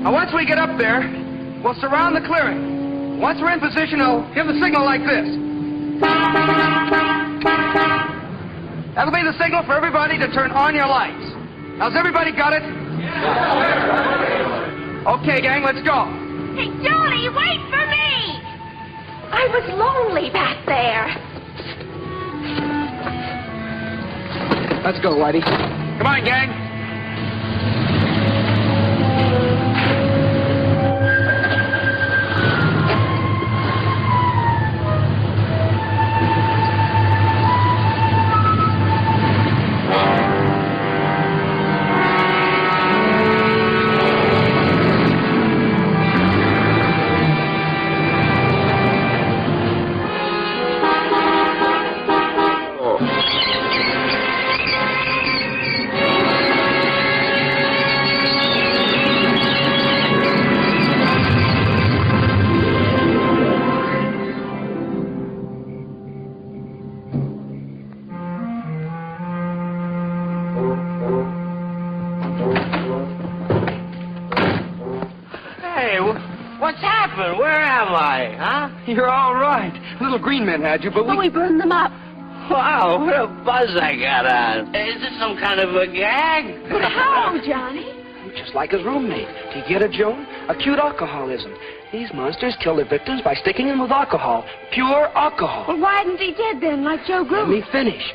Now once we get up there, we'll surround the clearing. Once we're in position, I'll give the signal like this. That'll be the signal for everybody to turn on your lights. Now, has everybody got it? Yeah. Okay, gang, let's go. Hey, Johnny, wait for me! I was lonely back there. Let's go, Whitey. Come on, gang. You're all right. Little green men had you, but we burned them up. Wow, what a buzz I got on. Is this some kind of a gag? But how, Johnny? Just like his roommate. Do you get it, Joan? Acute alcoholism. These monsters kill their victims by sticking them with alcohol. Pure alcohol. Well, why isn't he dead then, like Joe Gruen? Let me finish.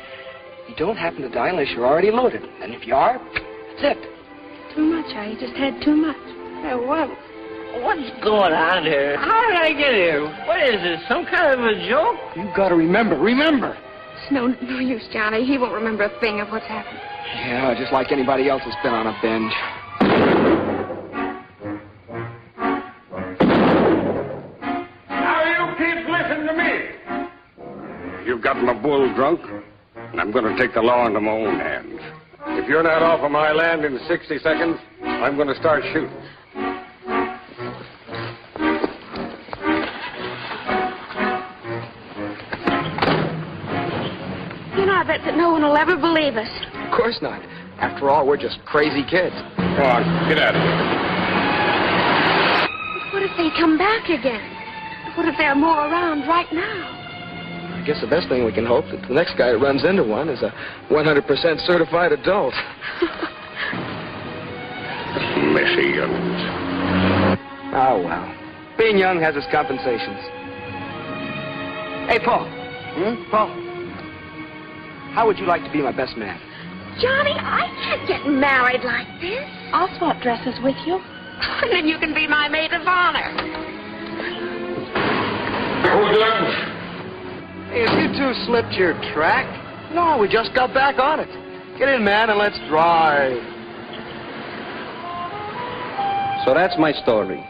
You don't happen to die unless you're already loaded. And if you are, that's it. Too much, I just had too much. Hey, what's going on here? How did I get here? What is this, some kind of a joke? You gotta remember. It's no use, Johnny. He won't remember a thing of what's happened. Yeah, just like anybody else that's been on a binge. Now, you kids, listen to me. You've got my bull drunk, and I'm going to take the law into my own hands. If you're not off of my land in 60 seconds, I'm going to start shooting. You know, I bet that no one will ever believe us. Of course not. After all, we're just crazy kids. Come on, get out of here. But what if they come back again? What if there are more around right now? I guess the best thing we can hope is that the next guy who runs into one is a 100% certified adult. Messy young'uns. Oh, well. Being young has its compensations. Hey, Paul. Paul. How would you like to be my best man? Johnny, I can't get married like this. I'll swap dresses with you. And then you can be my maid of honor. Hey, have you two slipped your track? No, we just got back on it. Get in, man, and let's drive. So that's my story.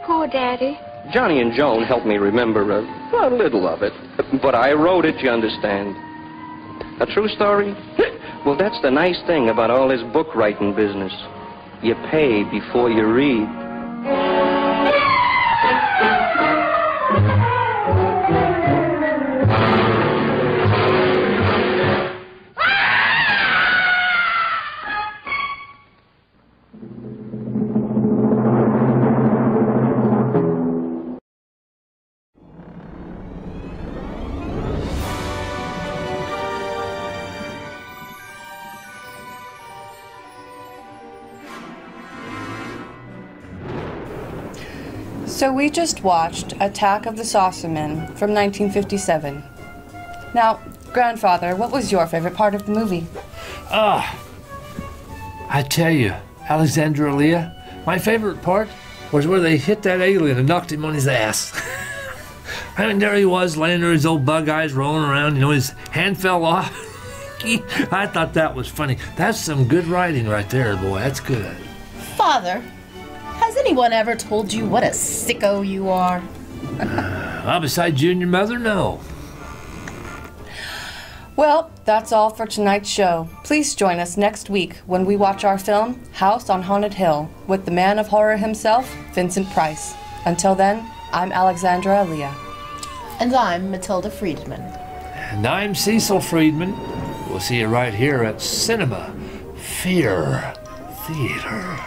Poor Daddy. Johnny and Joan helped me remember a little of it. But I wrote it, you understand. A true story? Well, that's the nice thing about all this book writing business. You pay before you read. So we just watched Attack of the Saucermen from 1957. Now, Grandfather, what was your favorite part of the movie? I tell you, Alexandra Leah, my favorite part was where they hit that alien and knocked him on his ass. I mean, there he was, laying there, his old bug eyes rolling around, you know, his hand fell off. I thought that was funny. That's some good writing right there, boy. That's good. Father, has anyone ever told you what a sicko you are? Well, besides you and your mother, no. Well, that's all for tonight's show. Please join us next week when we watch our film, House on Haunted Hill, with the man of horror himself, Vincent Price. Until then, I'm Alexandra Leah. And I'm Matilda Friedman. And I'm Cecil Friedman. We'll see you right here at Cinema Fear Theater.